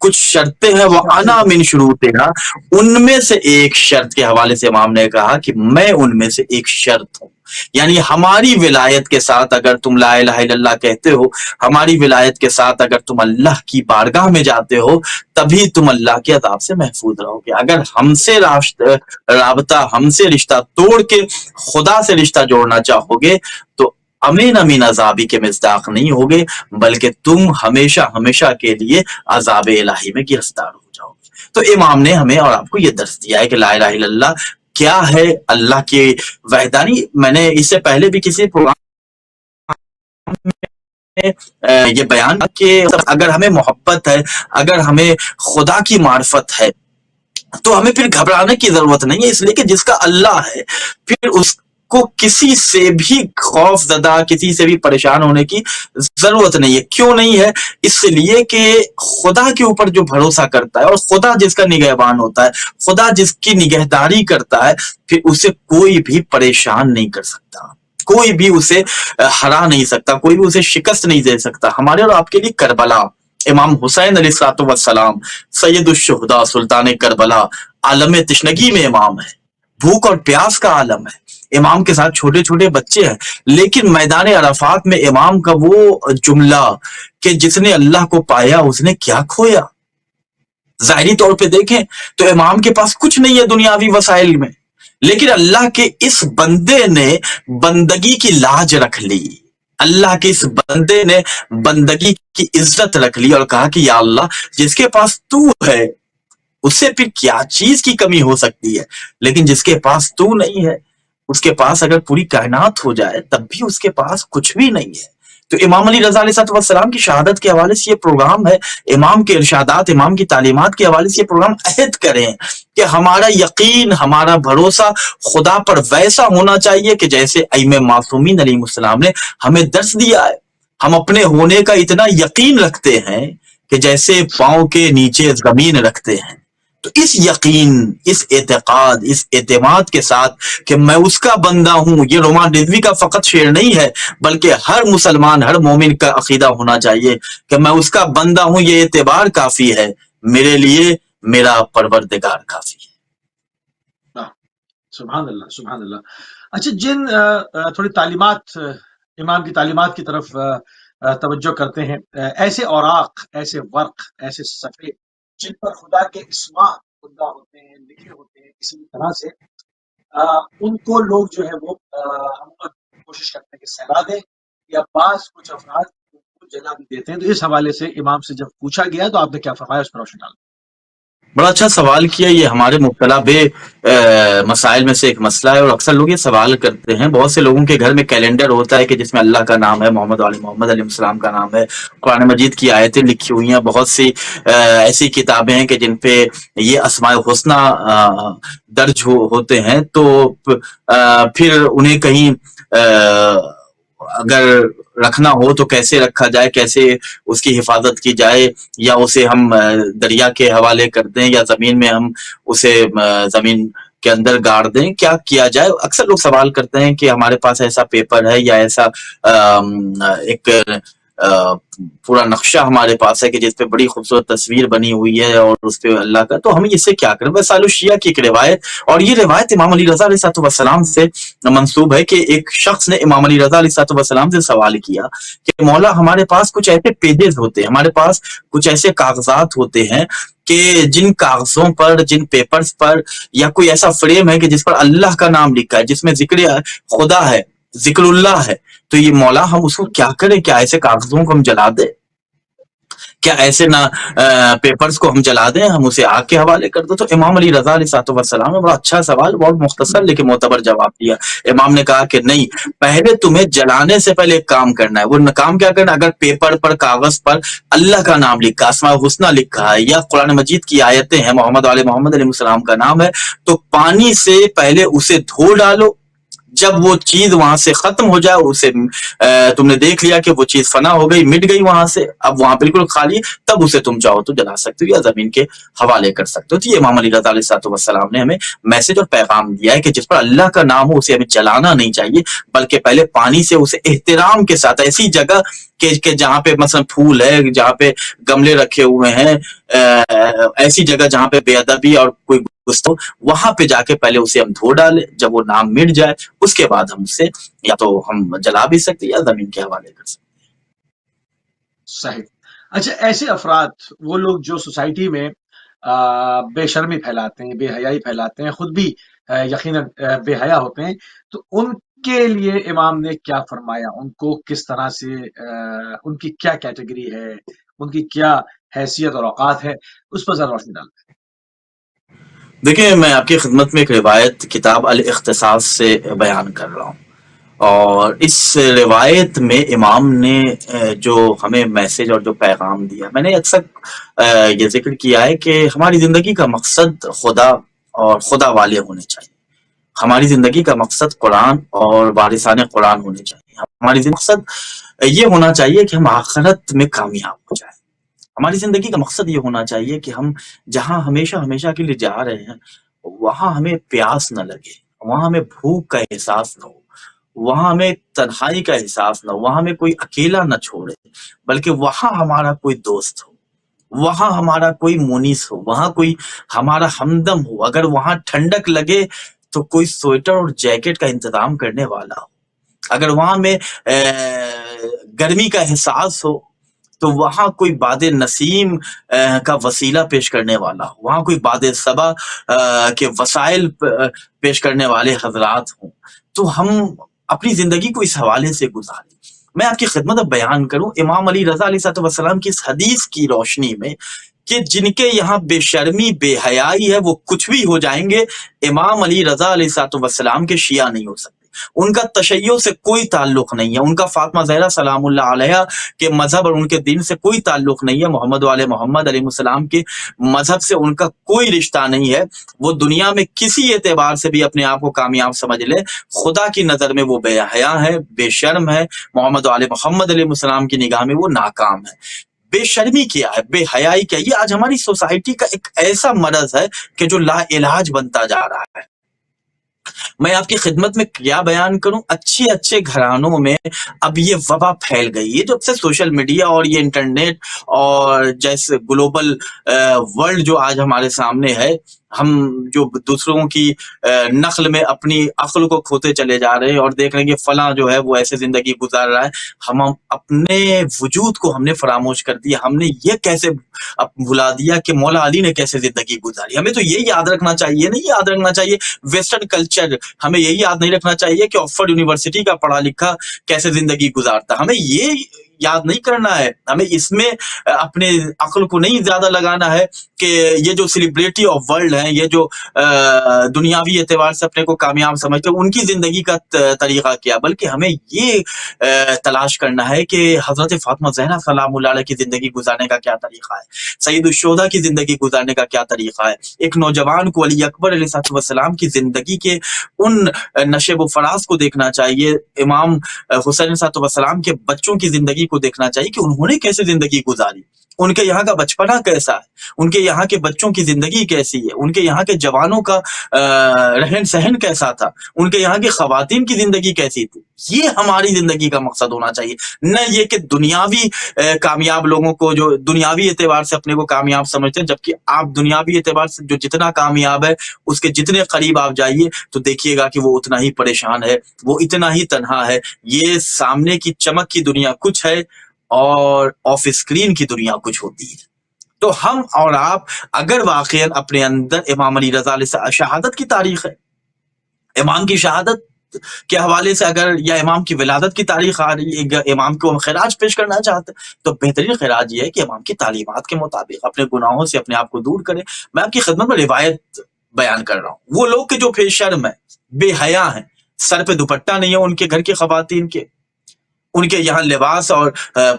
کچھ شرطیں ہیں وہ انا من شروطہا، ان میں سے ایک شرط کے حوالے سے امام نے کہا کہ میں ان میں سے ایک شرط ہوں. یعنی ہماری ولایت کے ساتھ اگر تم لا الہ الا اللہ کہتے ہو، ہماری ولایت کے ساتھ اگر تم اللہ کی بارگاہ میں جاتے ہو، تبھی تم اللہ کے عذاب سے محفوظ رہو گے. اگر ہم سے رابطہ، ہم سے رشتہ توڑ کے خدا سے رشتہ جوڑنا چاہو گے تو امین عذابی کے مصداق نہیں ہوگے، بلکہ تم ہمیشہ ہمیشہ کے لیے عذاب الہی میں گرفتار ہو جاؤ گے. تو امام نے ہمیں اور آپ کو یہ درس دیا ہے کہ لا الہ الا اللہ کیا ہے، اللہ کی وحدانی. میں نے اس سے پہلے بھی کسی پروگرام یہ بیان کہ اگر ہمیں محبت ہے، اگر ہمیں خدا کی معرفت ہے تو ہمیں پھر گھبرانے کی ضرورت نہیں ہے، اس لیے کہ جس کا اللہ ہے پھر اس کو کسی سے بھی خوف زدہ، کسی سے بھی پریشان ہونے کی ضرورت نہیں ہے. کیوں نہیں ہے؟ اس لیے کہ خدا کے اوپر جو بھروسہ کرتا ہے اور خدا جس کا نگہبان ہوتا ہے، خدا جس کی نگہداری کرتا ہے، پھر اسے کوئی بھی پریشان نہیں کر سکتا، کوئی بھی اسے ہرا نہیں سکتا، کوئی بھی اسے شکست نہیں دے سکتا. ہمارے اور آپ کے لیے کربلا، امام حسین علیہ السلام سید الشہداء سلطان کربلا عالم تشنگی میں امام ہے، بھوک اور پیاس کا عالم ہے. امام کے ساتھ چھوٹے چھوٹے بچے ہیں، لیکن میدان عرفات میں امام کا وہ جملہ کہ جس نے اللہ کو پایا اس نے کیا کھویا. ظاہری طور پہ دیکھیں تو امام کے پاس کچھ نہیں ہے دنیاوی وسائل میں، لیکن اللہ کے اس بندے نے بندگی کی لاج رکھ لی، اللہ کے اس بندے نے بندگی کی عزت رکھ لی اور کہا کہ یا اللہ جس کے پاس تو ہے اس سے پھر کیا چیز کی کمی ہو سکتی ہے، لیکن جس کے پاس تو نہیں ہے اس کے پاس اگر پوری کائنات ہو جائے تب بھی اس کے پاس کچھ بھی نہیں ہے. تو امام علی رضا علیہ السلام کی شہادت کے حوالے سے یہ پروگرام ہے، امام کے ارشادات، امام کی تعلیمات کے حوالے سے یہ پروگرام عہد کریں کہ ہمارا یقین، ہمارا بھروسہ خدا پر ویسا ہونا چاہیے کہ جیسے ائمہ معصومین علیہ السلام نے ہمیں درس دیا ہے. ہم اپنے ہونے کا اتنا یقین رکھتے ہیں کہ جیسے پاؤں کے نیچے زمین رکھتے ہیں. تو اس یقین، اس اعتقاد، اس اعتماد کے ساتھ کہ میں اس کا بندہ ہوں، یہ رومان رضوی کا فقط شعر نہیں ہے بلکہ ہر مسلمان، ہر مومن کا عقیدہ ہونا چاہیے کہ میں اس کا بندہ ہوں، یہ اعتبار کافی ہے، میرے لیے میرا پروردگار کافی ہے. سبحان اللہ، سبحان اللہ. اچھا، جن تھوڑی تعلیمات، امام کی تعلیمات کی طرف توجہ کرتے ہیں، ایسے اوراق، ایسے ورق، ایسے صفحے جن پر خدا کے اسماء خدا ہوتے ہیں، لکھے ہوتے ہیں کسی طرح سے، ان کو لوگ جو ہے وہ کوشش کرتے ہیں کہ سلا دیں، یا بعض کچھ افراد کو جلا بھی دیتے ہیں. تو اس حوالے سے امام سے جب پوچھا گیا تو آپ نے کیا فرمایا، اس پر روشنی ڈالا. بڑا اچھا سوال کیا. یہ ہمارے مبتلا بے مسائل میں سے ایک مسئلہ ہے اور اکثر لوگ یہ سوال کرتے ہیں. بہت سے لوگوں کے گھر میں کیلنڈر ہوتا ہے کہ جس میں اللہ کا نام ہے، محمد علیہ السلام کا نام ہے، قرآن مجید کی آیتیں لکھی ہوئی ہیں، بہت سی ایسی کتابیں ہیں کہ جن پہ یہ اسماء الحسنی درج ہوتے ہیں. تو پھر انہیں کہیں اگر رکھنا ہو تو کیسے رکھا جائے، کیسے اس کی حفاظت کی جائے، یا اسے ہم دریا کے حوالے کر دیں یا زمین میں ہم اسے زمین کے اندر گاڑ دیں، کیا کیا جائے. اکثر لوگ سوال کرتے ہیں کہ ہمارے پاس ایسا پیپر ہے یا ایسا ایک پورا نقشہ ہمارے پاس ہے کہ جس پہ بڑی خوبصورت تصویر بنی ہوئی ہے اور اس پہ اللہ کا، تو ہم اس سے کیا کریں. وسائل الشیعہ کی ایک روایت، اور یہ روایت امام علی رضا علیہ السلام سے منسوب ہے کہ ایک شخص نے امام علی رضا علیہ السلام سے سوال کیا کہ مولا ہمارے پاس کچھ ایسے پیجز ہوتے ہیں، ہمارے پاس کچھ ایسے کاغذات ہوتے ہیں کہ جن کاغذوں پر، جن پیپرز پر یا کوئی ایسا فریم ہے کہ جس پر اللہ کا نام لکھا ہے، جس میں ذکر خدا ہے، ذکر اللہ ہے، تو یہ مولا ہم اس کو کیا کریں؟ کیا ایسے کاغذوں کو ہم جلا دیں؟ کیا ایسے نہ پیپرز کو ہم جلا دیں، ہم اسے آگ کے حوالے کر دیں؟ تو امام علی رضا علیہ السلام نے بڑا اچھا سوال، بہت مختصر لیکن معتبر جواب دیا. امام نے کہا کہ نہیں، پہلے تمہیں جلانے سے پہلے ایک کام کرنا ہے. وہ کام کیا کرنا؟ اگر پیپر پر، کاغذ پر اللہ کا نام لکھا، اسماء الحسنی لکھا ہے یا قرآن مجید کی آیتیں ہیں، محمد علیہ السلام کا نام ہے، تو پانی سے پہلے اسے دھو ڈالو. جب وہ چیز وہاں سے ختم ہو جائے، اسے تم نے دیکھ لیا کہ وہ چیز فنا ہو گئی، مٹ گئی وہاں سے، اب وہاں بالکل خالی، تب اسے تم چاہو تو جلا سکتے ہو یا زمین کے حوالے کر سکتے ہو. تو یہ امام علی رضا علیہ السلام نے ہمیں میسج اور پیغام دیا ہے کہ جس پر اللہ کا نام ہو اسے ہمیں جلانا نہیں چاہیے، بلکہ پہلے پانی سے اسے احترام کے ساتھ ایسی جگہ کہ جہاں پہ مثلا پھول ہے, جہاں پہ گملے رکھے ہوئے ہیں, ایسی جگہ جہاں پہ بے ادبی اور کوئی گستاخی, وہاں پہ جا کے پہلے اسے ہم دھو ڈالیں. جب وہ نام مٹ جائے اس کے بعد ہم اسے یا تو ہم جلا بھی سکتے یا زمین کے حوالے کر سکتے. صحیح. اچھا، ایسے افراد، وہ لوگ جو سوسائٹی میں بے شرمی پھیلاتے ہیں، بے حیائی پھیلاتے ہیں، خود بھی یقیناً بے حیا ہوتے ہیں، تو ان کے لیے امام نے کیا فرمایا؟ ان کو کس طرح سے ان کی کیا کیٹیگری ہے، ان کی کیا حیثیت اور اوقات ہے، اس پر ذرا روشنی ڈالیں. دیکھیں, میں آپ کی خدمت میں ایک روایت کتاب الاختصاص سے بیان کر رہا ہوں, اور اس روایت میں امام نے جو ہمیں میسج اور جو پیغام دیا, میں نے اکثر یہ ذکر کیا ہے کہ ہماری زندگی کا مقصد خدا اور خدا والے ہونے چاہیے. ہماری زندگی کا مقصد قرآن اور وارثان قرآن ہونے چاہیے. ہماری مقصد یہ ہونا چاہیے کہ ہم آخرت میں کامیاب ہو جائیں. ہماری زندگی کا مقصد یہ ہونا چاہیے کہ ہم جہاں ہمیشہ ہمیشہ کے لیے جا رہے ہیں وہاں ہمیں پیاس نہ لگے, وہاں ہمیں بھوک کا احساس نہ ہو, وہاں ہمیں تنہائی کا احساس نہ ہو, وہاں ہمیں کوئی اکیلا نہ چھوڑے, بلکہ وہاں ہمارا کوئی دوست ہو, وہاں ہمارا کوئی مونس ہو, وہاں کوئی ہمارا ہمدم ہو. اگر وہاں ٹھنڈک لگے تو کوئی سویٹر اور جیکٹ کا انتظام کرنے والا ہو. اگر وہاں میں گرمی کا احساس ہو تو وہاں کوئی باد نسیم کا وسیلہ پیش کرنے والا ہو, وہاں کوئی باد صبا کے وسائل پیش کرنے والے حضرات ہوں. تو ہم اپنی زندگی کو اس حوالے سے گزاریں. میں آپ کی خدمت میں بیان کروں امام علی رضا علیہ السلام کی اس حدیث کی روشنی میں کہ جن کے یہاں بے شرمی بے حیائی ہے وہ کچھ بھی ہو جائیں گے, امام علی رضا علیہ السلام کے شیعہ نہیں ہو سکتے. ان کا تشیع سے کوئی تعلق نہیں ہے, ان کا فاطمہ زہرا سلام اللہ علیہ کے مذہب اور ان کے دین سے کوئی تعلق نہیں ہے, محمد والے محمد علیہ السلام کے مذہب سے ان کا کوئی رشتہ نہیں ہے. وہ دنیا میں کسی اعتبار سے بھی اپنے آپ کو کامیاب سمجھ لے, خدا کی نظر میں وہ بے حیا ہے, بے شرم ہے. محمد والے محمد علیہ السلام کی نگاہ میں وہ ناکام ہے. بے شرمی کیا ہے, بے حیائی کیا ہے, یہ آج ہماری سوسائٹی کا ایک ایسا مرض ہے کہ جو لا علاج بنتا جا رہا ہے. میں آپ کی خدمت میں کیا بیان کروں, اچھے گھرانوں میں اب یہ وبا پھیل گئی ہے جب سے سوشل میڈیا اور یہ انٹرنیٹ اور جیسے گلوبل ورلڈ جو آج ہمارے سامنے ہے, ہم جو دوسروں کی نقل میں اپنی عقل کو کھوتے چلے جا رہے ہیں اور دیکھ رہے ہیں کہ فلاں جو ہے وہ ایسے زندگی گزار رہا ہے. ہم اپنے وجود کو ہم نے فراموش کر دیا. ہم نے یہ کیسے بھلا دیا کہ مولا علی نے کیسے زندگی گزاری. ہمیں تو یہ یاد رکھنا چاہیے, نہیں یاد رکھنا چاہیے ویسٹرن کلچر, ہمیں یہی یاد نہیں رکھنا چاہیے کہ آکسفورڈ یونیورسٹی کا پڑھا لکھا کیسے زندگی گزارتا. ہمیں یہ یاد نہیں کرنا ہے, ہمیں اس میں اپنے عقل کو نہیں زیادہ لگانا ہے کہ یہ جو سیلیبریٹی آف ورلڈ ہیں, یہ جو دنیاوی اعتبار سے اپنے کو کامیاب سمجھتے ہیں, ان کی زندگی کا طریقہ کیا, بلکہ ہمیں یہ تلاش کرنا ہے کہ حضرت فاطمہ زہرا سلام اللہ علیہ کی زندگی گزارنے کا کیا طریقہ ہے, سید الشہداء کی زندگی گزارنے کا کیا طریقہ ہے. ایک نوجوان کو علی اکبر علیہ السلام کی زندگی کے ان نشیب و فراز کو دیکھنا چاہیے, امام حسین علیہ السلام کے بچوں کی زندگی کو دیکھنا چاہیے کہ انہوں نے کیسے زندگی گزاری, ان کے یہاں کا بچپنا کیسا ہے, ان کے یہاں کے بچوں کی زندگی کیسی ہے, ان کے یہاں کے جوانوں کا رہن سہن کیسا تھا, ان کے یہاں کی خواتین کی زندگی کیسی تھی. یہ ہماری زندگی کا مقصد ہونا چاہیے, نہ یہ کہ دنیاوی کامیاب لوگوں کو جو دنیاوی اعتبار سے اپنے کو کامیاب سمجھتے ہیں, جبکہ آپ دنیاوی اعتبار سے جو جتنا کامیاب ہے اس کے جتنے قریب آپ جائیے تو دیکھیے گا کہ وہ اتنا ہی پریشان ہے, وہ اتنا ہی تنہا ہے. یہ سامنے کی چمک کی دنیا کچھ ہے اور آف اسکرین کی دنیا کچھ ہوتی ہے. تو ہم اور آپ اگر واقعا اپنے اندر امام علی رضا علیہ شہادت کی تاریخ ہے, امام کی شہادت کے حوالے سے اگر یا امام کی ولادت کی تاریخ آ رہی ہے, امام کو ہم خراج پیش کرنا چاہتے ہیں, تو بہترین خراج یہ ہے کہ امام کی تعلیمات کے مطابق اپنے گناہوں سے اپنے آپ کو دور کریں. میں آپ کی خدمت میں روایت بیان کر رہا ہوں. وہ لوگ کہ جو بے شرم ہیں, بے حیا ہیں, سر پہ دوپٹہ نہیں ہے ان کے گھر کی خواتین کے, ان کے یہاں لباس اور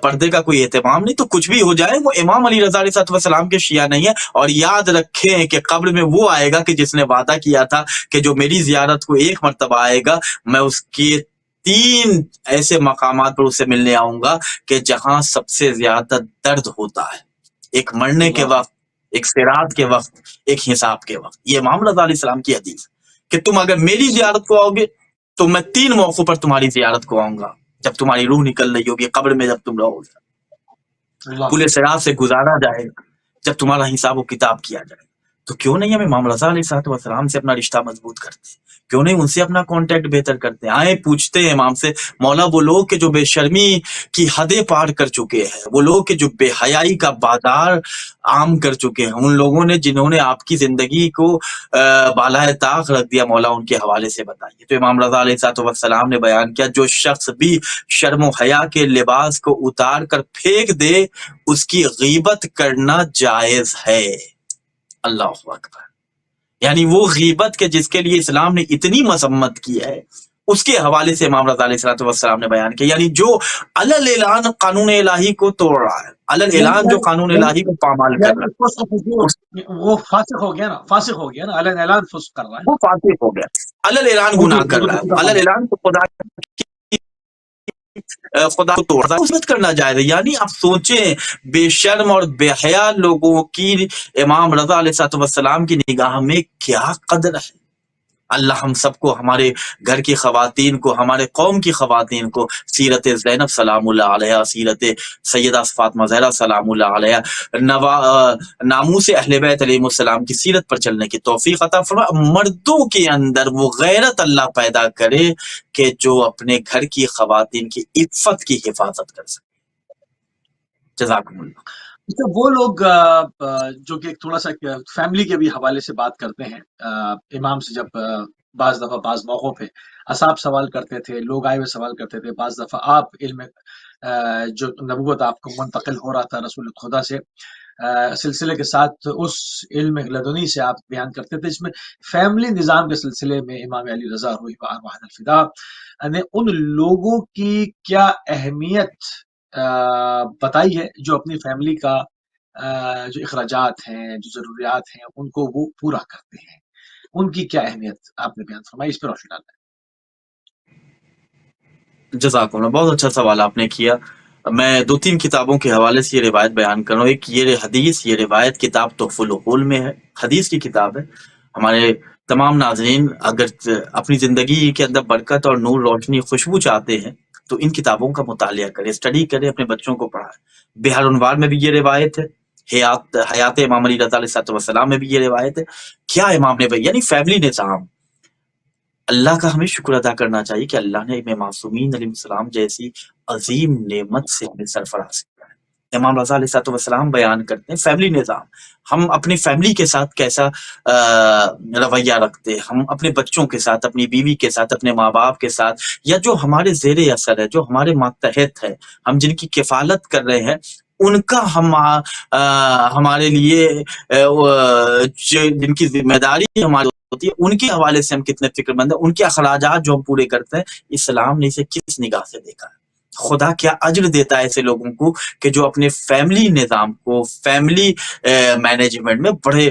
پردے کا کوئی اہتمام نہیں, تو کچھ بھی ہو جائے وہ امام علی رضا علیہ السلام کے شیعہ نہیں ہے. اور یاد رکھیں کہ قبر میں وہ آئے گا کہ جس نے وعدہ کیا تھا کہ جو میری زیارت کو ایک مرتبہ آئے گا میں اس کے 3 ایسے مقامات پر اسے ملنے آؤں گا کہ جہاں سب سے زیادہ درد ہوتا ہے, ایک مرنے کے وقت, ایک صراط کے وقت, ایک حساب کے وقت. یہ امام رضا علیہ السلام کی حدیث کہ تم اگر میری زیارت کو آؤ گے تو میں 3 موقعوں پر تمہاری زیارت کو آؤں گا. جب تمہاری روح نکل رہی ہوگی قبر میں، جب تم رہو گے، اللہ پورے صراط سے گزارا جائے گا، جب تمہارا حساب و کتاب کیا جائے گا، تو کیوں نہیں ہم امام رضا علیہ السلام سے اپنا رشتہ مضبوط کرتے ہیں؟ کیوں نہیں ان سے اپنا کانٹیکٹ بہتر کرتے ہیں؟ آئے پوچھتے ہیں امام سے، مولا وہ لوگ کہ جو بے شرمی کی حدیں پار کر چکے ہیں، وہ لوگ کہ جو بے حیائی کا بازار عام کر چکے ہیں، ان لوگوں نے جنہوں نے آپ کی زندگی کو بالائے طاق رکھ دیا، مولا ان کے حوالے سے بتائیے۔ تو امام رضا علیہ السلام نے بیان کیا، جو شخص بھی شرم و حیا کے لباس کو اتار کر پھینک دے، اس کی غیبت کرنا جائز ہے۔ اللہ اکبر۔ یعنی وہ غیبت کے جس کے لیے اسلام نے اتنی مذمت کی ہے، اس کے حوالے سے امام رضا علیہ السلام نے بیان کیا، یعنی جو علل اعلان قانون الہی کو توڑ رہا ہے، علل اعلان جو قانون الہی کو پامال کر رہا ہے، وہ فاسق ہو گیا نا، فاسق ہو گیا نا، اعلان فسق کر رہا ہے وہ فاسق ہو گیا، علل اعلان گناہ کر رہا ہے، علل اعلان تو خدا کو توڑ رہا ہے، غیبت کرنا جائز ہے۔ یعنی آپ سوچیں، بے شرم اور بے حیا لوگوں کی امام رضا علیہ السلام کی نگاہ میں کیا قدر ہے۔ اللہ ہم سب کو، ہمارے گھر کی خواتین کو، ہمارے قوم کی خواتین کو سیرت زینب سلام اللہ علیہ، سیرت سیدہ فاطمہ زہرا سلام اللہ علیہ، ناموس اہل بیت علیہ السلام کی سیرت پر چلنے کی توفیق عطا فرمائے۔ مردوں کے اندر وہ غیرت اللہ پیدا کرے کہ جو اپنے گھر کی خواتین کی عفت کی حفاظت کر سکے۔ جزاکم اللہ۔ وہ لوگ جو کہ تھوڑا سا فیملی کے بھی حوالے سے بات کرتے ہیں، امام سے جب بعض دفعہ بعض موقعوں پہ اصحاب سوال کرتے تھے، لوگ آئے ہوئے سوال کرتے تھے، بعض دفعہ آپ علم جو نبوت آپ کو منتقل ہو رہا تھا رسول خدا سے، سلسلے کے ساتھ اس علم لدنی سے آپ بیان کرتے تھے، جس میں فیملی نظام کے سلسلے میں امام علی رضا روح وارواحد الفدا نے ان لوگوں کی کیا اہمیت بتائی ہے جو اپنی فیملی کا جو اخراجات ہیں، جو ضروریات ہیں، ان کو وہ پورا کرتے ہیں، ان کی کیا اہمیت آپ نے بیان فرمائی، اس پہ روشنی ڈالنا ہے۔ جزاکم اللہ، بہت اچھا سوال آپ نے کیا۔ میں 2-3 کتابوں کے حوالے سے یہ روایت بیان کر رہا ہوں۔ ایک یہ حدیث، یہ روایت کتاب تحفۃ العقول میں ہے، حدیث کی کتاب ہے۔ ہمارے تمام ناظرین اگر اپنی زندگی کے اندر برکت اور نور، روشنی، خوشبو چاہتے ہیں تو ان کتابوں کا مطالعہ کریں، اسٹڈی کریں، اپنے بچوں کو پڑھائیں۔ بحر انوار میں بھی یہ روایت ہے، حیات امام علی رضا علیہ السلام میں بھی یہ روایت ہے۔ کیا امام نے بھائی، یعنی فیملی نظام، اللہ کا ہمیں شکر ادا کرنا چاہیے کہ اللہ نے امام معصومین علیہ السلام جیسی عظیم نعمت سے ہمیں سرفراز کیا ہے۔ امام رضا علیہ السلام بیان کرتے ہیں فیملی نظام، ہم اپنی فیملی کے ساتھ کیسا رویہ رکھتے ہیں، ہم اپنے بچوں کے ساتھ، اپنی بیوی کے ساتھ، اپنے ماں باپ کے ساتھ، یا جو ہمارے زیر اثر ہے، جو ہمارے ماتحت ہے، ہم جن کی کفالت کر رہے ہیں، ان کا ہمارے لیے جن کی ذمہ داری ہماری ہوتی ہے، ان کے حوالے سے ہم کتنے فکر مند ہیں، ان کے اخراجات جو ہم پورے کرتے ہیں، اسلام نے اسے کس نگاہ سے دیکھا ہے؟ خدا کیا اجر دیتا ہے ایسے لوگوں کو کہ جو اپنے فیملی نظام کو، فیملی مینجمنٹ میں بڑے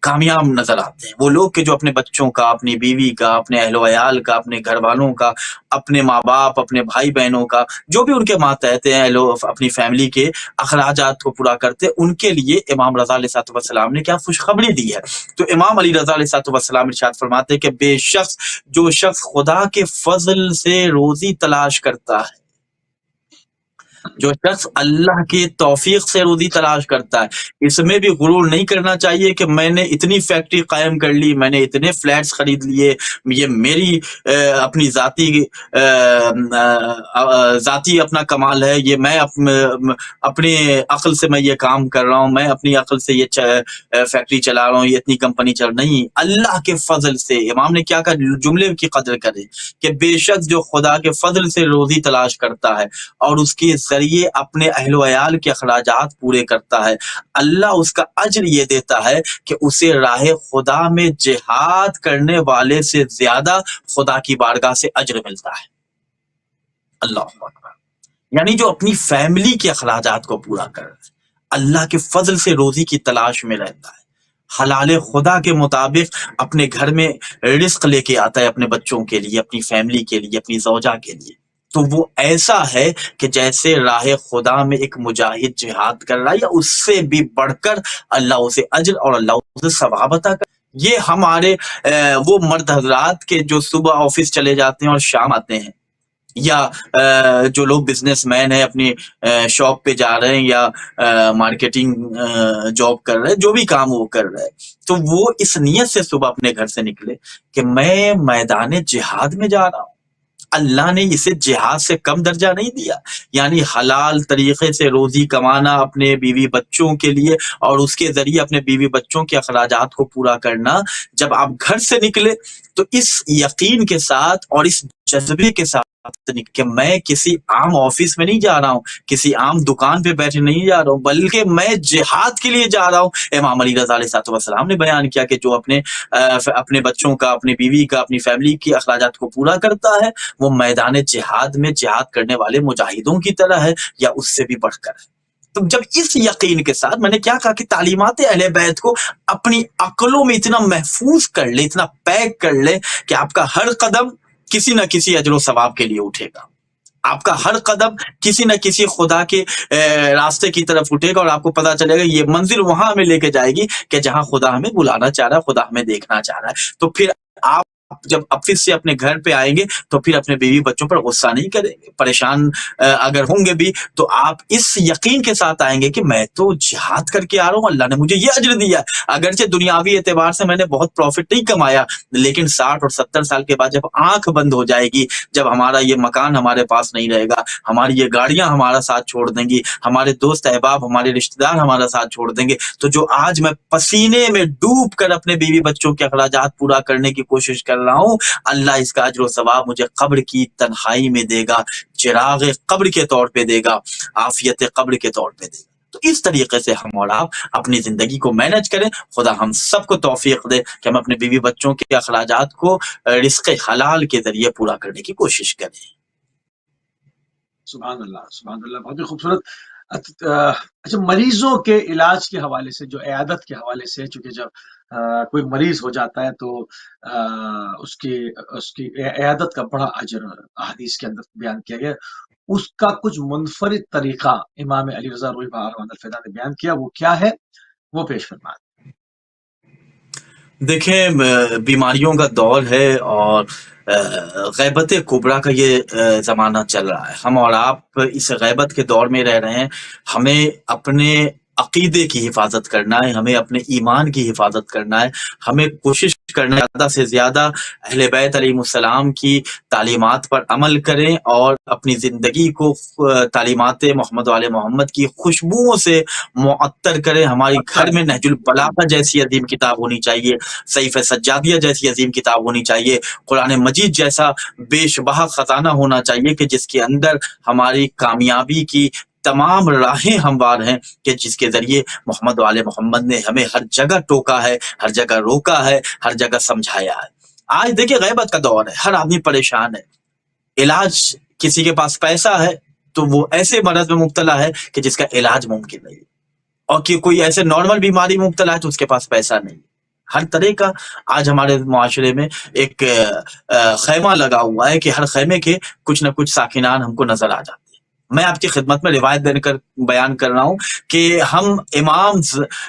کامیاب نظر آتے ہیں۔ وہ لوگ کہ جو اپنے بچوں کا، اپنی بیوی کا، اپنے اہل و عیال کا، اپنے گھر والوں کا، اپنے ماں باپ، اپنے بھائی بہنوں کا، جو بھی ان کے ماتحت ہیں، اپنی فیملی کے اخراجات کو پورا کرتے، ان کے لیے امام رضا علیہ السلام نے کیا خوشخبری دی ہے۔ تو امام علی رضا علیہ السلام ارشاد فرماتے کہ بے شخص جو شخص خدا کے فضل سے روزی تلاش کرتا ہے، جو شخص اللہ کی توفیق سے روزی تلاش کرتا ہے، اس میں بھی غرور نہیں کرنا چاہیے کہ میں نے اتنی فیکٹری قائم کر لی، میں نے اتنے فلیٹس خرید لیے، یہ میری اپنی ذاتی اپنا کمال ہے، یہ میں اپنے عقل سے میں یہ کام کر رہا ہوں، میں اپنی عقل سے یہ فیکٹری چلا رہا ہوں، یہ اتنی کمپنی چل نہیں، اللہ کے فضل سے۔ امام نے کیا کہا؟ جملے کی قدر کرے کہ بے شک جو خدا کے فضل سے روزی تلاش کرتا ہے اور اس کے ذریعے اپنے اہل و عیال کے اخراجات پورے کرتا ہے، اللہ اس کا اجر یہ دیتا ہے کہ اسے راہ خدا میں جہاد کرنے والے سے زیادہ خدا کی بارگاہ سے اجر ملتا ہے۔ اللہ اکبر۔ یعنی جو اپنی فیملی کے اخراجات کو پورا کر اللہ کے فضل سے روزی کی تلاش میں رہتا ہے، حلال خدا کے مطابق اپنے گھر میں رزق لے کے آتا ہے، اپنے بچوں کے لیے، اپنی فیملی کے لیے، اپنی زوجہ کے لیے، تو وہ ایسا ہے کہ جیسے راہ خدا میں ایک مجاہد جہاد کر رہا ہے، یا اس سے بھی بڑھ کر اللہ اسے اجر اور اللہ اسے ثواب عطا کر۔ یہ ہمارے وہ مرد حضرات کے جو صبح آفس چلے جاتے ہیں اور شام آتے ہیں، یا جو لوگ بزنس مین ہیں اپنی شاپ پہ جا رہے ہیں یا مارکیٹنگ جاب کر رہے ہیں، جو بھی کام وہ کر رہے ہیں، تو وہ اس نیت سے صبح اپنے گھر سے نکلے کہ میں میدان جہاد میں جا رہا ہوں۔ اللہ نے اسے جہاد سے کم درجہ نہیں دیا، یعنی حلال طریقے سے روزی کمانا اپنے بیوی بچوں کے لیے اور اس کے ذریعے اپنے بیوی بچوں کے اخراجات کو پورا کرنا۔ جب آپ گھر سے نکلے تو اس یقین کے ساتھ اور اس جذبے کے ساتھ کہ میں کسی عام آفس میں نہیں جا رہا ہوں، کسی عام دکان پہ بیٹھے نہیں جا رہا ہوں، بلکہ میں جہاد کے لیے جا رہا ہوں۔ امام علی رضا علیہ السلام نے بیان کیا کہ جو اپنے بچوں کا، اپنی بیوی کا، اپنی فیملی کے اخراجات کو پورا کرتا ہے وہ میدان جہاد میں جہاد کرنے والے مجاہدوں کی طرح ہے یا اس سے بھی بڑھ کر ہے۔ تو جب اس یقین کے ساتھ، میں نے کیا کہا کہ تعلیمات اہل بیت کو اپنی عقلوں میں اتنا محفوظ کر لے، اتنا پیک کر لے کہ آپ کا ہر قدم کسی نہ کسی اجر و ثواب کے لیے اٹھے گا، آپ کا ہر قدم کسی نہ کسی خدا کے راستے کی طرف اٹھے گا، اور آپ کو پتا چلے گا یہ منزل وہاں ہمیں لے کے جائے گی کہ جہاں خدا ہمیں بلانا چاہ رہا ہے، خدا ہمیں دیکھنا چاہ رہا ہے۔ تو پھر آپ جب آفس سے اپنے گھر پہ آئیں گے تو پھر اپنے بیوی بچوں پر غصہ نہیں کریں گے، پریشان اگر ہوں گے بھی تو آپ اس یقین کے ساتھ آئیں گے کہ میں تو جہاد کر کے آ رہا ہوں، اللہ نے مجھے یہ اجر دیا ہے۔ اگرچہ دنیاوی اعتبار سے میں نے بہت پروفٹ نہیں کمایا، لیکن 60 اور 70 سال کے بعد جب آنکھ بند ہو جائے گی، جب ہمارا یہ مکان ہمارے پاس نہیں رہے گا، ہماری یہ گاڑیاں ہمارا ساتھ چھوڑ دیں گی، ہمارے دوست احباب، ہمارے رشتہ دار ہمارا ساتھ چھوڑ دیں گے، تو جو آج میں پسینے میں ڈوب کر اپنے بیوی بچوں کے اخراجات پورا کرنے کی کوشش کر رہا ہوں، اللہ اس کا اجر و ثواب مجھے قبر کی تنہائی میں دے گا، چراغ قبر کے طور پہ دے گا، عافیت قبر کے طور پہ دے گا۔ تو اس طریقے سے ہم اور آپ اپنی زندگی کو مینج کریں۔ خدا ہم سب کو توفیق دے کہ ہم اپنے بیوی بچوں کے اخراجات کو رزق حلال کے ذریعے پورا کرنے کی کوشش کریں۔ سبحان اللہ، سبحان اللہ، بہت ہی خوبصورت۔ اچھا، مریضوں کے علاج کے حوالے سے، جو عیادت کے حوالے سے، چونکہ جب کوئی مریض ہو جاتا ہے تو اس کی عیادت کا بڑا اجر احادیث کے اندر بیان کیا گیا، اس کا کچھ منفرد طریقہ امام علی رضا روحی بہار الفدا نے بیان کیا، وہ کیا ہے وہ پیش فرمائیں۔ دیکھیں، بیماریوں کا دور ہے اور غیبت کبریٰ کا یہ زمانہ چل رہا ہے۔ ہم اور آپ اس غیبت کے دور میں رہ رہے ہیں۔ ہمیں اپنے عقیدے کی حفاظت کرنا ہے، ہمیں اپنے ایمان کی حفاظت کرنا ہے، ہمیں کوشش کرنا ہے زیادہ سے زیادہ اہل بیت علیہ السلام کی تعلیمات پر عمل کریں اور اپنی زندگی کو تعلیمات محمد وآل محمد کی خوشبوؤں سے معطر کریں۔ ہماری گھر میں نہج البلاغہ جیسی عظیم کتاب ہونی چاہیے، صحیفہ سجادیہ جیسی عظیم کتاب ہونی چاہیے، قرآن مجید جیسا بے شبہ خزانہ ہونا چاہیے کہ جس کے اندر ہماری کامیابی کی تمام راہیں ہموار ہیں، کہ جس کے ذریعے محمد وآل محمد نے ہمیں ہر جگہ ٹوکا ہے، ہر جگہ روکا ہے، ہر جگہ سمجھایا ہے۔ آج دیکھیں غیبت کا دور ہے، ہر آدمی پریشان ہے، علاج کسی کے پاس پیسہ ہے تو وہ ایسے مرض میں مبتلا ہے کہ جس کا علاج ممکن نہیں، اور کہ کوئی ایسے نارمل بیماری میں مبتلا ہے تو اس کے پاس پیسہ نہیں۔ ہر طرح کا آج ہمارے معاشرے میں ایک خیمہ لگا ہوا ہے کہ ہر خیمے کے کچھ نہ کچھ ساکنان ہم کو نظر آ جاتے ہیں۔ میں آپ کی خدمت میں روایت بیان کر رہا ہوں کہ ہم امام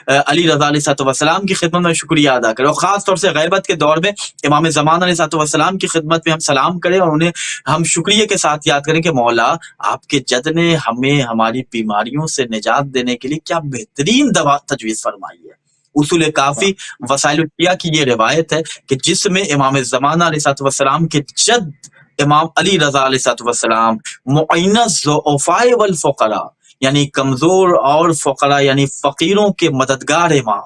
علی رضا علیہ السلام کی خدمت میں شکریہ ادا کریں، اور خاص طور سے غیبت کے دور میں امام زمان علیہ السلام کی خدمت میں ہم سلام کریں اور انہیں ہم شکریہ کے ساتھ یاد کریں کہ مولا، آپ کے جد نے ہمیں ہماری بیماریوں سے نجات دینے کے لیے کیا بہترین دوا تجویز فرمائی ہے۔ اصول کافی وسائل الفقہ کی یہ روایت ہے کہ جس میں امام زمانہ علیہ السلام کے جد امام علی رضا علیہ السلام معین الضعفاء والفقراء، یعنی کمزور اور فقراء یعنی فقیروں کے مددگار امام،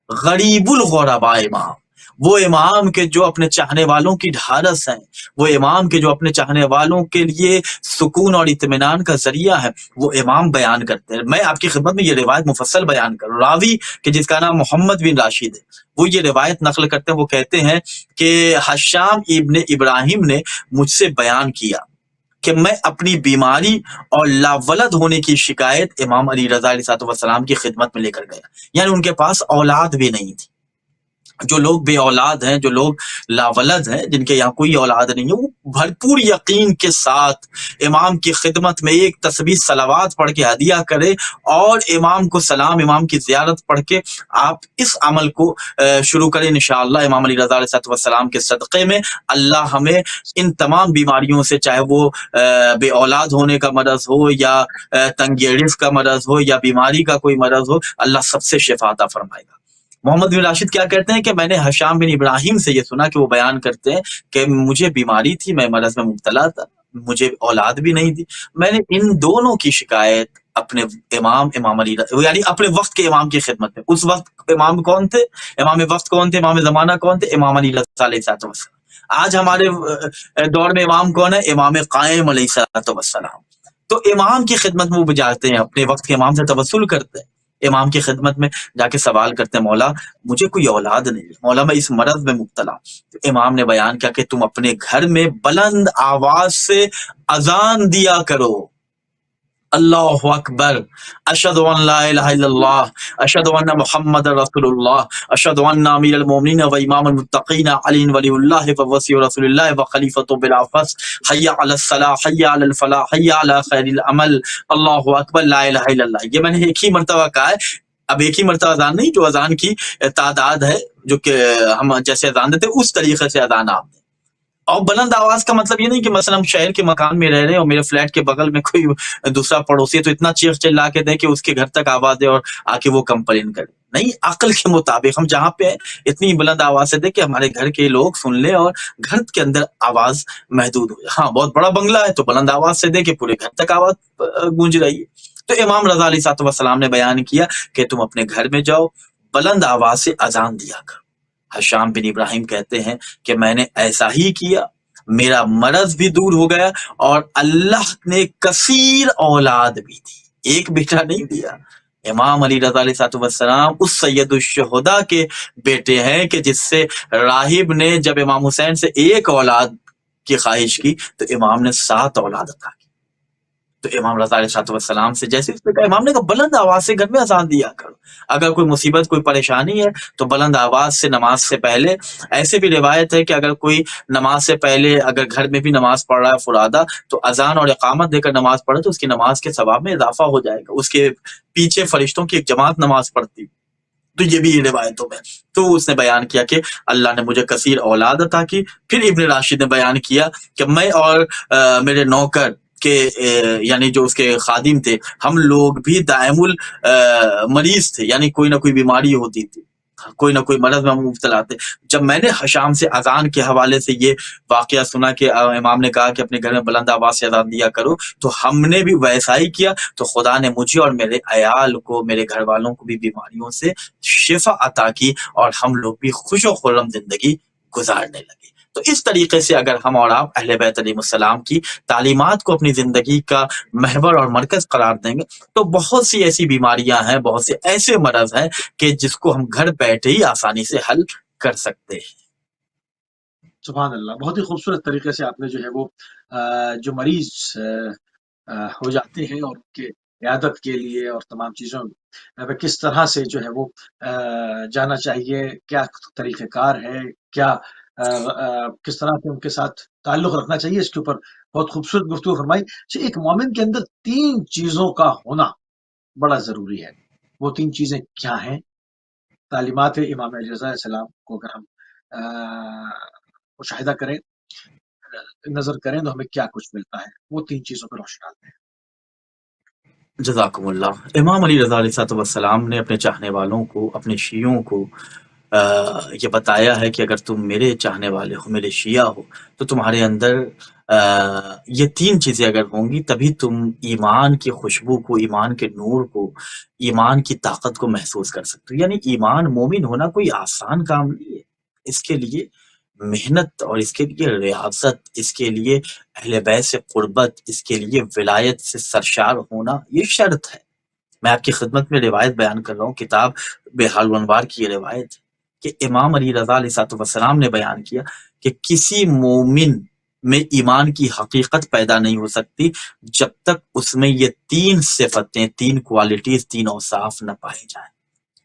غریب الغرباء امام، وہ امام کے جو اپنے چاہنے والوں کی ڈھارس ہیں، وہ امام کے جو اپنے چاہنے والوں کے لیے سکون اور اطمینان کا ذریعہ ہے، وہ امام بیان کرتے ہیں۔ میں آپ کی خدمت میں یہ روایت مفصل بیان کروں۔ راوی کہ جس کا نام محمد بن راشد ہے، وہ یہ روایت نقل کرتے ہیں، وہ کہتے ہیں کہ حشام ابن ابراہیم نے مجھ سے بیان کیا کہ میں اپنی بیماری اور لاولد ہونے کی شکایت امام علی رضا علیہ السلام کی خدمت میں لے کر گیا، یعنی ان کے پاس اولاد بھی نہیں تھی۔ جو لوگ بے اولاد ہیں، جو لوگ لاولد ہیں، جن کے یہاں کوئی اولاد نہیں ہے، وہ بھرپور یقین کے ساتھ امام کی خدمت میں ایک تسبیح صلوات پڑھ کے ہدیہ کرے اور امام کو سلام، امام کی زیارت پڑھ کے آپ اس عمل کو شروع کریں۔ انشاءاللہ امام علی رضا علیہ السلام کے صدقے میں اللہ ہمیں ان تمام بیماریوں سے، چاہے وہ بے اولاد ہونے کا مرض ہو یا تنگی رزق کا مرض ہو یا بیماری کا کوئی مرض ہو، اللہ سب سے شفا عطا فرمائے گا۔ محمد بن راشد کیا کہتے ہیں کہ میں نے حشام بن ابراہیم سے یہ سنا کہ وہ بیان کرتے ہیں کہ مجھے بیماری تھی، میں مرض میں مبتلا تھا، مجھے اولاد بھی نہیں تھی، میں نے ان دونوں کی شکایت اپنے امام علی یعنی اپنے وقت کے امام کی خدمت میں، اس وقت امام کون تھے، امام وقت کون تھے، امام زمانہ کون تھے، امام علی رضا علیہ السلام۔ آج ہمارے دور میں امام کون ہے، امام قائم علیہ السلام۔ تو امام کی خدمت میں وہ جاتے ہیں، اپنے وقت کے امام سے توسل کرتے ہیں، امام کی خدمت میں جا کے سوال کرتے ہیں، مولا مجھے کوئی اولاد نہیں ہے، مولا میں اس مرض میں مبتلا ہوں۔ تو امام نے بیان کیا کہ تم اپنے گھر میں بلند آواز سے اذان دیا کرو، اللہ اکبر، اشہد ان لا الہ الا اللہ، اشہد ان محمد رسول اللہ، اشہد ان امیر المومنین و امام المتقین علی ولی اللہ و وصی رسول اللہ و خلیفۃ بلا فصل، حی علی الصلاح، حی علی الفلاح، حی علی خیر العمل، اللہ اکبر، لا الہ الا اللہ۔ یہ میں نے ایک ہی مرتبہ کہا ہے، اب ایک ہی مرتبہ اذان نہیں، جو اذان کی تعداد ہے جو کہ ہم جیسے اذان دیتے اس طریقے سے اذان آپ دیں۔ اور بلند آواز کا مطلب یہ نہیں کہ مثلا ہم شہر کے مکان میں رہ رہے ہیں اور میرے فلیٹ کے بغل میں کوئی دوسرا پڑوسی ہے تو اتنا چیخ چلا کے دیں کہ اس کے گھر تک آواز دے اور آ کے وہ کمپلین کرے، نہیں، عقل کے مطابق ہم جہاں پہ ہیں اتنی بلند آواز سے دیں کہ ہمارے گھر کے لوگ سن لیں اور گھر کے اندر آواز محدود ہو جائے۔ ہاں بہت بڑا بنگلہ ہے تو بلند آواز سے دیں کہ پورے گھر تک آواز گونج رہی ہے۔ تو امام رضا علیہ السلام نے بیان کیا کہ تم اپنے گھر میں جاؤ، بلند آواز سے اذان دیا کرو۔ حشام بن ابراہیم کہتے ہیں کہ میں نے ایسا ہی کیا، میرا مرض بھی دور ہو گیا اور اللہ نے کثیر اولاد بھی دی، ایک بیٹا نہیں دیا۔ امام علی رضا علیہ السلام اس سید الشہداء کے بیٹے ہیں کہ جس سے راہب نے جب امام حسین سے ایک اولاد کی خواہش کی تو امام نے 7 اولاد عطا کی۔ تو امام رضا علیہ السلام سے جیسے اس پہ کہا، امام نے کہا بلند آواز سے گھر میں اذان دیا کرو، اگر کوئی مصیبت کوئی پریشانی ہے تو بلند آواز سے نماز سے پہلے، ایسے بھی روایت ہے کہ اگر کوئی نماز سے پہلے اگر گھر میں بھی نماز پڑھ رہا ہے فرادہ تو اذان اور اقامت دے کر نماز پڑھے تو اس کی نماز کے ثواب میں اضافہ ہو جائے گا، اس کے پیچھے فرشتوں کی ایک جماعت نماز پڑھتی۔ تو یہ بھی روایتوں میں، تو اس نے بیان کیا کہ اللہ نے مجھے کثیر اولاد عطا کی۔ پھر ابن راشد نے بیان کیا کہ میں اور میرے نوکر کے یعنی جو اس کے خادم تھے، ہم لوگ بھی دائم المریض تھے، یعنی کوئی نہ کوئی بیماری ہوتی تھی، کوئی نہ کوئی مرض میں مبتلا تھے۔ جب میں نے حشام سے اذان کے حوالے سے یہ واقعہ سنا کہ امام نے کہا کہ اپنے گھر میں بلند آواز سے اذان دیا کرو تو ہم نے بھی ویسا ہی کیا، تو خدا نے مجھے اور میرے عیال کو، میرے گھر والوں کو بھی بیماریوں سے شفا عطا کی اور ہم لوگ بھی خوش و خرم زندگی گزارنے لگے۔ تو اس طریقے سے اگر ہم اور آپ اہل بیت علیہ السلام کی تعلیمات کو اپنی زندگی کا محور اور مرکز قرار دیں گے تو بہت سی ایسی بیماریاں ہیں، بہت سے ایسے مرض ہیں کہ جس کو ہم گھر بیٹھے ہی آسانی سے حل کر سکتے ہیں۔ سبحان اللہ، بہت ہی خوبصورت طریقے سے آپ نے جو ہے وہ جو مریض ہو جاتے ہیں اور ان کے عیادت کے لیے اور تمام چیزوں میں کس طرح سے جو ہے وہ جانا چاہیے، کیا طریقہ کار ہے، کیا کس طرح سے ان کے ساتھ تعلق رکھنا چاہیے، اس کے اوپر بہت خوبصورت گفتگو فرمائی۔ ایک مومن کے اندر 3 چیزوں کا ہونا بڑا ضروری ہے، وہ 3 چیزیں کیا ہیں؟ تعلیمات امام علیہ رضا علیہ السلام کو اگر ہم مشاہدہ کریں، نظر کریں تو ہمیں کیا کچھ ملتا ہے، وہ 3 چیزوں پر روشنی ڈالتے ہیں۔ جزاکم اللہ۔ امام علی رضا علیہ السلام نے اپنے چاہنے والوں کو، اپنے شیعوں کو یہ بتایا ہے کہ اگر تم میرے چاہنے والے ہو، میرے شیعہ ہو، تو تمہارے اندر یہ 3 چیزیں اگر ہوں گی تبھی تم ایمان کی خوشبو کو، ایمان کے نور کو، ایمان کی طاقت کو محسوس کر سکتے ہو۔ یعنی ایمان مومن ہونا کوئی آسان کام نہیں ہے، اس کے لیے محنت اور اس کے لیے ریاضت، اس کے لیے اہل بیت سے قربت، اس کے لیے ولایت سے سرشار ہونا یہ شرط ہے۔ میں آپ کی خدمت میں روایت بیان کر رہا ہوں، کتاب بحال الانوار کی یہ روایت ہے کہ امام علی رضا علیہ السلام نے بیان کیا کہ کسی مومن میں ایمان کی حقیقت پیدا نہیں ہو سکتی جب تک اس میں یہ 3 صفتیں، 3 کوالٹیز، 3 اوصاف نہ پائے جائیں۔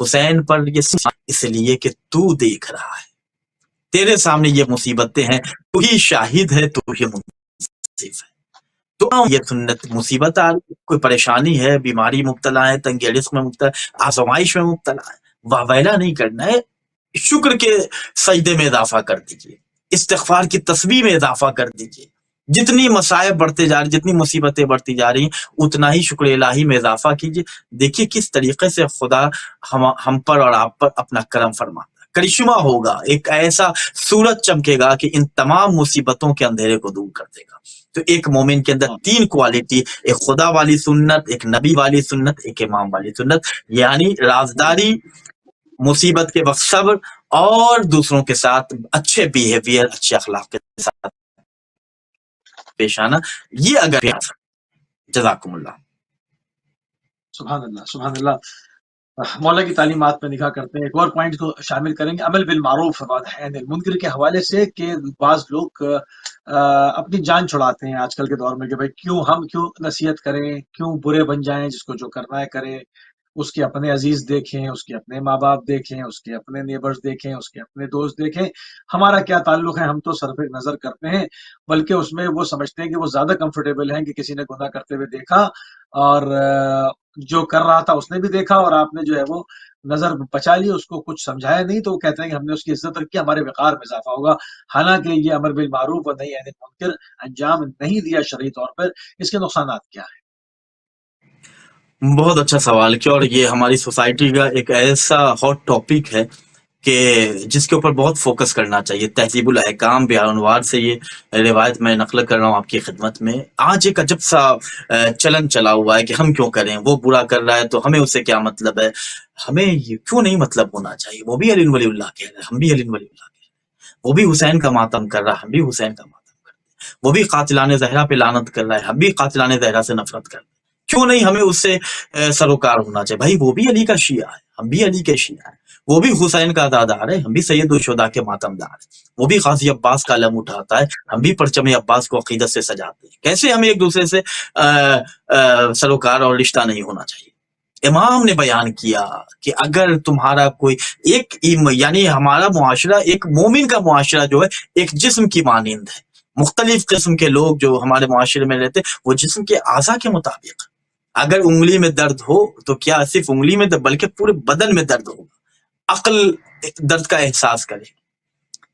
حسین پر یہ اس لیے کہ تو دیکھ رہا ہے، تیرے سامنے یہ مصیبتیں ہیں، تو ہی شاہد ہے، تو ہی منصف ہے. تو یہ سنت مصیبت آ رہی ہے، کوئی پریشانی ہے، بیماری مبتلا ہے، تنگی رزق میں مبتلا ہے، آزمائش میں مبتلا ہے، واویلا نہیں کرنا ہے، شکر کے سجدے میں اضافہ کر دیجیے، استغفار کی تسبیح میں اضافہ کر دیجیے. جتنی مصائب بڑھتے جا رہی، جتنی مصیبتیں بڑھتی جا رہی ہیں، اتنا ہی شکر الہی میں اضافہ کیجیے. دیکھیے کس طریقے سے خدا ہم پر اور آپ پر اپنا کرم فرماتا ہے. کرشمہ ہوگا، ایک ایسا سورج چمکے گا کہ ان تمام مصیبتوں کے اندھیرے کو دور کر دے گا. تو ایک مومن کے اندر 3 کوالٹی، ایک خدا والی سنت، ایک نبی والی سنت، ایک امام والی سنت، یعنی رازداری، مصیبت کے وقت صبر، اور دوسروں کے ساتھ اچھے بیہیویئر، اچھے اخلاق کے ساتھ پیش آنا. یہ اگر جزاکم اللہ. سبحان اللہ، سبحان اللہ. مولا کی تعلیمات پہ نگاہ کرتے ہیں، ایک اور پوائنٹ کو شامل کریں گے، عمل بالمعروف ونہی عن المنکر کے حوالے سے، کہ بعض لوگ اپنی جان چھڑاتے ہیں آج کل کے دور میں کہ بھائی کیوں نصیحت کریں، کیوں برے بن جائیں، جس کو جو کرنا ہے کرے. اس کے اپنے عزیز دیکھیں، اس کے اپنے ماں باپ دیکھیں، اس کے اپنے نیبرز دیکھیں، اس کے اپنے دوست دیکھیں، ہمارا کیا تعلق ہے، ہم تو صرف ایک نظر کرتے ہیں. بلکہ اس میں وہ سمجھتے ہیں کہ وہ زیادہ کمفرٹیبل ہیں کہ کسی نے گناہ کرتے ہوئے دیکھا، اور جو کر رہا تھا اس نے بھی دیکھا، اور آپ نے جو ہے وہ نظر بچا لی، اس کو کچھ سمجھایا نہیں، تو وہ کہتے ہیں کہ ہم نے اس کی عزت رکھی، ہمارے وقار میں اضافہ ہوگا. حالانکہ یہ امر بالمعروف و نہی عن المنکر انجام نہیں دیا شرعی طور پر، اس کے نقصانات کیا ہیں؟ بہت اچھا سوال کیا، اور یہ ہماری سوسائٹی کا ایک ایسا ہاٹ ٹاپک ہے کہ جس کے اوپر بہت فوکس کرنا چاہیے. تہذیب الاحکام بیانوار سے یہ روایت میں نقل کر رہا ہوں آپ کی خدمت میں. آج ایک عجب سا چلن چلا ہوا ہے کہ ہم کیوں کریں، وہ برا کر رہا ہے تو ہمیں اس سے کیا مطلب ہے، ہمیں یہ کیوں نہیں مطلب ہونا چاہیے. وہ بھی علی ولی اللہ کہہ رہے ہیں، ہم بھی علی ولی اللہ کہہ رہے ہیں. وہ بھی حسین کا ماتم کر رہا ہے، ہم بھی حسین کا ماتم کر رہے ہیں. وہ بھی قاتلان زہرا پہ لعنت کر رہا ہے، ہم بھی قاتلان زہرا سے نفرت کر رہے ہیں. کیوں نہیں ہمیں اس سے سروکار ہونا چاہیے. بھائی وہ بھی علی کا شیعہ ہے، ہم بھی علی کے شیعہ ہیں. وہ بھی حسین کا دادار ہے، ہم بھی سید الشہداء کے ماتم دار ہیں. وہ بھی غازی عباس کا علم اٹھاتا ہے، ہم بھی پرچم عباس کو عقیدت سے سجاتے ہیں. کیسے ہمیں ایک دوسرے سے سروکار اور رشتہ نہیں ہونا چاہیے. امام نے بیان کیا کہ اگر تمہارا کوئی یعنی ہمارا معاشرہ، ایک مومن کا معاشرہ جو ہے ایک جسم کی مانند ہے. مختلف قسم کے لوگ جو ہمارے معاشرے میں رہتے وہ جسم کے اعضاء کے مطابق. اگر انگلی میں درد ہو تو کیا صرف انگلی میں درد، بلکہ پورے بدن میں درد ہوگا. عقل درد کا احساس کرے.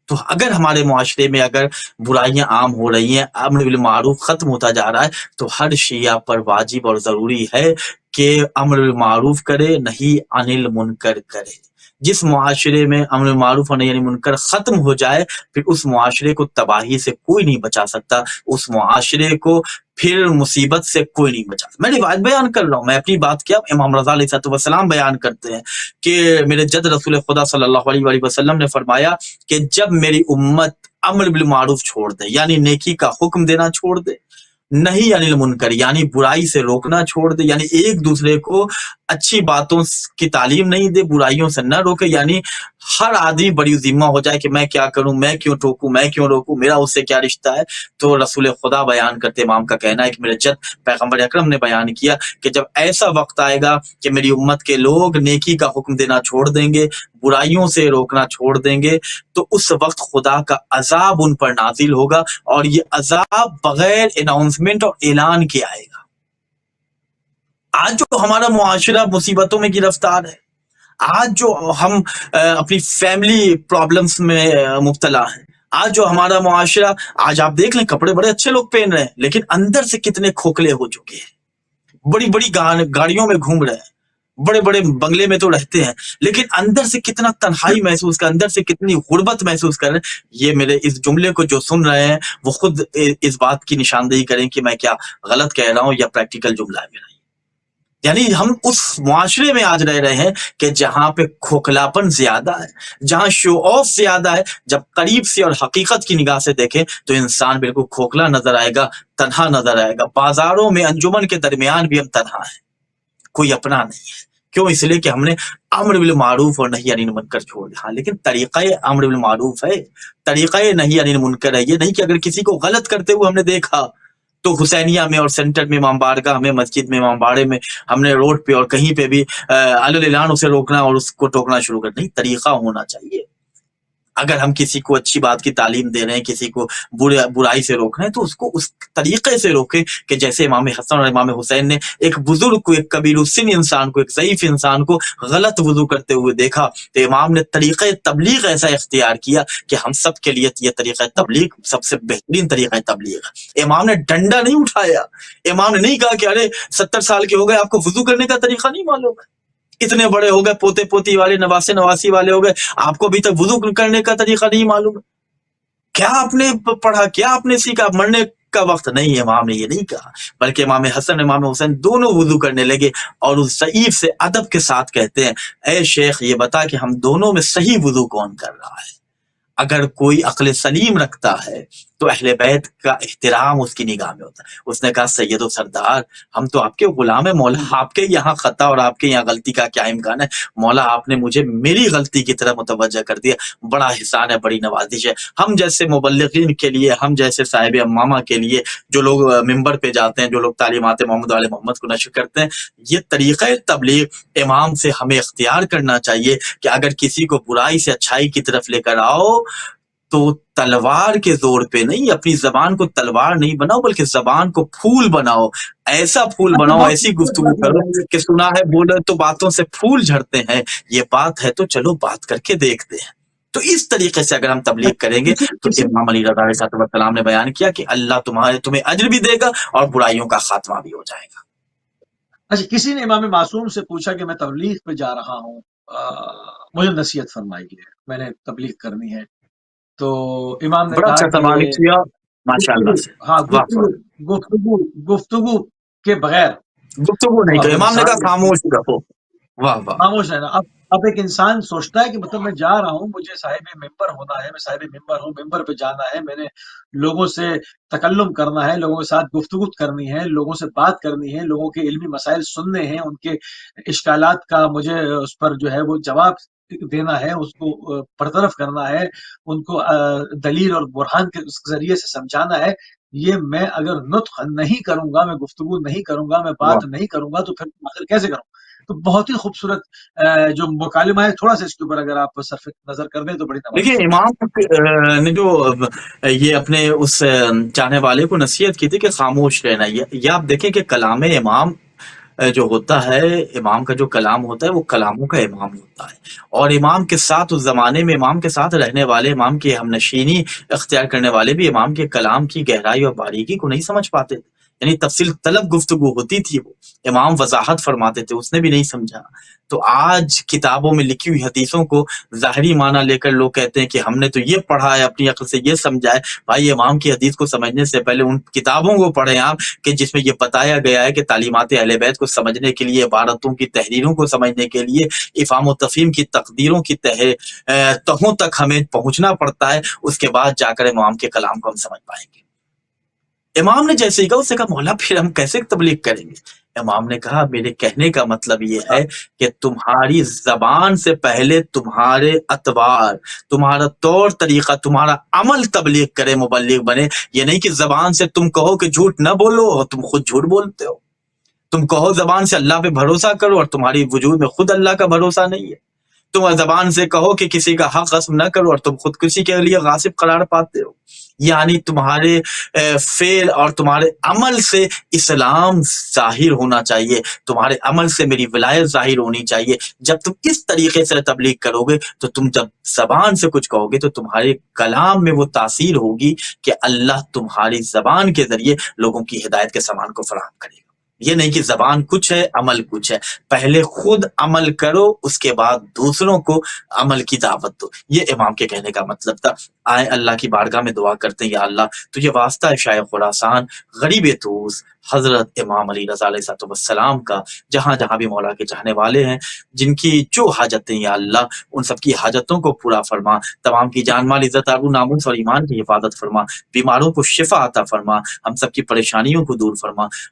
تو اگر ہمارے معاشرے میں اگر برائیاں عام ہو رہی ہیں، امر بالمعروف ختم ہوتا جا رہا ہے، تو ہر شیعہ پر واجب اور ضروری ہے کہ امر بالمعروف کرے، نہیں عن المنکر کرے. جس معاشرے میں امر بالمعروف اور نہی عن المنکر ختم ہو جائے، پھر اس معاشرے کو تباہی سے کوئی نہیں بچا سکتا، اس معاشرے کو پھر مصیبت سے کوئی نہیں بچا. میں روایت بیان کر رہا ہوں، میں اپنی بات کیا، امام رضا علیہ السلام بیان کرتے ہیں کہ میرے جد رسول خدا صلی اللہ علیہ وآلہ وسلم نے فرمایا کہ جب میری امت امر بالمعروف چھوڑ دے، یعنی نیکی کا حکم دینا چھوڑ دے، نہیں عن المنکر یعنی برائی سے روکنا چھوڑ دے، یعنی ایک دوسرے کو اچھی باتوں کی تعلیم نہیں دے، برائیوں سے نہ روکے، یعنی ہر آدمی بڑی ذمہ ہو جائے کہ میں کیا کروں، میں کیوں ٹوکوں، میں کیوں روکوں، میرا اس سے کیا رشتہ ہے. تو رسول خدا بیان کرتے، امام کا کہنا ہے کہ میرے جد پیغمبر اکرم نے بیان کیا کہ جب ایسا وقت آئے گا کہ میری امت کے لوگ نیکی کا حکم دینا چھوڑ دیں گے، برائیوں سے روکنا چھوڑ دیں گے، تو اس وقت خدا کا عذاب ان پر نازل ہوگا، اور یہ عذاب بغیر اناؤنسمنٹ اور اعلان کے آئے گا. آج جو ہمارا معاشرہ مصیبتوں میں گرفتار ہے، آج جو ہم اپنی فیملی پرابلمس میں مبتلا ہیں، آج جو ہمارا معاشرہ، آج آپ دیکھ لیں کپڑے بڑے اچھے لوگ پہن رہے ہیں لیکن اندر سے کتنے کھوکھلے ہو چکے ہیں. بڑی بڑی گاڑیوں میں گھوم رہے ہیں، بڑے بڑے بنگلے میں تو رہتے ہیں، لیکن اندر سے کتنا تنہائی محسوس کر، اندر سے کتنی غربت محسوس کر رہے ہیں. یہ میرے اس جملے کو جو سن رہے ہیں وہ خود اس بات کی نشاندہی کریں کہ میں کیا غلط کہہ رہا ہوں یا پریکٹیکل جملہ ہے میرا. یعنی ہم اس معاشرے میں آج رہ رہے ہیں کہ جہاں پہ کھوکھلاپن زیادہ ہے، جہاں شو آف زیادہ ہے. جب قریب سے اور حقیقت کی نگاہ سے دیکھیں تو انسان بالکل کھوکھلا نظر آئے گا، تنہا نظر آئے گا. بازاروں میں انجمن کے درمیان بھی ہم تنہا ہیں، کوئی اپنا نہیں ہے. کیوں؟ اس لیے کہ ہم نے امر بالمعروف اور نہی عن المنکر چھوڑ دیا. ہاں لیکن طریقہ امر بالمعروف ہے، طریقہ نہی عن المنکر ہے. یہ نہیں کہ اگر کسی کو غلط کرتے ہوئے ہم نے دیکھا تو حسینیہ میں اور سینٹر میں امام بارگاہ میں مسجد میں امام باڑے میں ہم نے روڈ پہ اور کہیں پہ بھی اعلان اسے روکنا اور اس کو ٹوکنا شروع کرنا، نہیں، طریقہ ہونا چاہیے۔ اگر ہم کسی کو اچھی بات کی تعلیم دے رہے ہیں، کسی کو برائی سے روک رہے ہیں، تو اس کو اس طریقے سے روکیں کہ جیسے امام حسن اور امام حسین نے ایک بزرگ کو، ایک کبیر السن انسان کو، ایک ضعیف انسان کو غلط وضو کرتے ہوئے دیکھا تو امام نے طریقہ تبلیغ ایسا اختیار کیا کہ ہم سب کے لیے یہ طریقہ تبلیغ سب سے بہترین طریقہ تبلیغ ہے۔ امام نے ڈنڈا نہیں اٹھایا، امام نے نہیں کہا کہ ارے 70 سال کے ہو گئے، آپ کو وضو کرنے کا طریقہ نہیں معلوم ہے، اتنے بڑے ہو گئے، پوتے پوتی والے، نواسے نواسی والے ہو گئے، آپ کو ابھی تک وضو کرنے کا طریقہ نہیں معلوم ہے، کیا آپ نے پڑھا، کیا آپ نے سیکھا، مرنے کا وقت نہیں۔ امام نے یہ نہیں کہا، بلکہ امام حسن امام حسین دونوں وضو کرنے لگے اور اس ضعیف سے ادب کے ساتھ کہتے ہیں، اے شیخ یہ بتا کہ ہم دونوں میں صحیح وضو کون کر رہا ہے؟ اگر کوئی عقل سلیم رکھتا ہے تو اہل بیت کا احترام اس کی نگاہ میں ہوتا ہے۔ اس نے کہا سید و سردار، ہم تو آپ کے غلام ہیں مولا، آپ کے یہاں خطا اور آپ کے یہاں غلطی کا کیا امکان ہے؟ مولا آپ نے مجھے میری غلطی کی طرح متوجہ کر دیا، بڑا احسان ہے، بڑی نوازش ہے۔ ہم جیسے مبلغین کے لیے، ہم جیسے صاحب امامہ کے لیے، جو لوگ ممبر پہ جاتے ہیں، جو لوگ تعلیمات محمد علیہ محمد کو نشر کرتے ہیں، یہ طریقہ تبلیغ امام سے ہمیں اختیار کرنا چاہیے کہ اگر کسی کو برائی سے اچھائی کی طرف لے کر آؤ تو تلوار کے زور پہ نہیں، اپنی زبان کو تلوار نہیں بناؤ بلکہ زبان کو پھول بناؤ، ایسا پھول بناؤ، ایسی گفتگو کرو کہ سنا ہے بولے تو باتوں سے پھول جھڑتے ہیں، یہ بات ہے تو چلو بات کر کے دیکھتے ہیں۔ تو اس طریقے سے اگر ہم تبلیغ کریں گے تو امام علی رضا علیہ السلام نے بیان کیا کہ اللہ تمہیں اجر بھی دے گا اور برائیوں کا خاتمہ بھی ہو جائے گا۔ اچھا، کسی نے امام معصوم سے پوچھا کہ میں تبلیغ پہ جا رہا ہوں، مجھے نصیحت فرمائیے، میں نے تبلیغ کرنی ہے۔ تو امام نے بڑا کہا اچھا کہ سوال کیا، ماشاء اللہ سے، ہاں، واہ واہ، گفتگو کے بغیر گفتگو نہیں کہ امام نے کہا خاموش رہو، واہ واہ، خاموش رہنا۔ اب ایک انسان سوچتا ہے کہ مطلب میں جا رہا ہوں، مجھے صاحب ممبر ہونا ہے، میں صاحب ممبر ہوں، ممبر پہ جانا ہے، میں نے لوگوں سے تکلم کرنا ہے، لوگوں کے ساتھ گفتگو کرنی ہے، لوگوں سے بات کرنی ہے، لوگوں کے علمی مسائل سننے ہیں، ان کے اشکالات کا مجھے اس پر جو ہے وہ جواب دینا ہے، اس کو برطرف کرنا ہے، ان کو دلیل اور برہان کے ذریعے سے سمجھانا ہے۔ یہ میں اگر نطق نہیں کروں گا، میں گفتگو نہیں کروں گا، میں بات نہیں کروں گا تو پھر آخر کیسے کروں؟ تو بہت ہی خوبصورت جو مکالمہ ہے، تھوڑا سا اس کے اوپر اگر آپ صرف نظر کر دیں تو بڑی نوازش دیکھیے امام نے جو یہ اپنے اس چاہنے والے کو نصیحت کی تھی کہ خاموش رہنا، یہ آپ دیکھیں کہ کلام امام جو ہوتا ہے، امام کا جو کلام ہوتا ہے وہ کلاموں کا امام ہوتا ہے، اور امام کے ساتھ اس زمانے میں امام کے ساتھ رہنے والے، امام کی ہم نشینی اختیار کرنے والے بھی امام کے کلام کی گہرائی اور باریکی کو نہیں سمجھ پاتے تھے، یعنی تفصیل طلب گفتگو ہوتی تھی، وہ امام وضاحت فرماتے تھے، اس نے بھی نہیں سمجھا۔ تو آج کتابوں میں لکھی ہوئی حدیثوں کو ظاہری معنی لے کر لوگ کہتے ہیں کہ ہم نے تو یہ پڑھا ہے، اپنی عقل سے یہ سمجھا ہے۔ بھائی امام کی حدیث کو سمجھنے سے پہلے ان کتابوں کو پڑھیں آپ کہ جس میں یہ بتایا گیا ہے کہ تعلیمات اہل بیت کو سمجھنے کے لیے، عبارتوں کی تحریروں کو سمجھنے کے لیے، افہام و تفہیم کی تقدیروں کی تہوں تک ہمیں پہنچنا پڑتا ہے، اس کے بعد جا کر امام کے کلام کو ہم سمجھ پائیں گے۔ امام نے جیسے ہی کہا، اس سے کہا مولا پھر ہم کیسے تبلیغ کریں گے؟ امام نے کہا میرے کہنے کا مطلب یہ ہے کہ تمہاری زبان سے پہلے تمہارے اطوار، تمہارا طور طریقہ، تمہارا عمل تبلیغ کرے، مبلغ بنے۔ یہ نہیں کہ زبان سے تم کہو کہ جھوٹ نہ بولو اور تم خود جھوٹ بولتے ہو، تم کہو زبان سے اللہ پہ بھروسہ کرو اور تمہاری وجود میں خود اللہ کا بھروسہ نہیں ہے، تم زبان سے کہو کہ کسی کا حق غصب نہ کرو اور تم خود کسی کے لیے غاصب قرار پاتے ہو۔ یعنی تمہارے فعل اور تمہارے عمل سے اسلام ظاہر ہونا چاہیے، تمہارے عمل سے میری ولایت ظاہر ہونی چاہیے۔ جب تم اس طریقے سے تبلیغ کرو گے تو تم جب زبان سے کچھ کہو گے تو تمہارے کلام میں وہ تاثیر ہوگی کہ اللہ تمہاری زبان کے ذریعے لوگوں کی ہدایت کے سامان کو فراہم کرے گا۔ یہ نہیں کہ زبان کچھ ہے عمل کچھ ہے، پہلے خود عمل کرو، اس کے بعد دوسروں کو عمل کی دعوت دو۔ یہ امام کے کہنے کا مطلب تھا۔ آئے اللہ کی بارگاہ میں دعا کرتے ہیں، یا اللہ تجھے واسطہ ہے شاہ خراسان، غریب طوس حضرت امام علی رضا علیہ السلام کا، جہاں جہاں بھی مولا کے چاہنے والے ہیں، جن کی جو حاجتیں یا اللہ ان سب کی حاجتوں کو پورا فرما، تمام کی جان مال عزت آبرو ناموس اور ایمان کی حفاظت فرما، بیماروں کو شفا عطا فرما، ہم سب کی پریشانیوں کو دور فرما،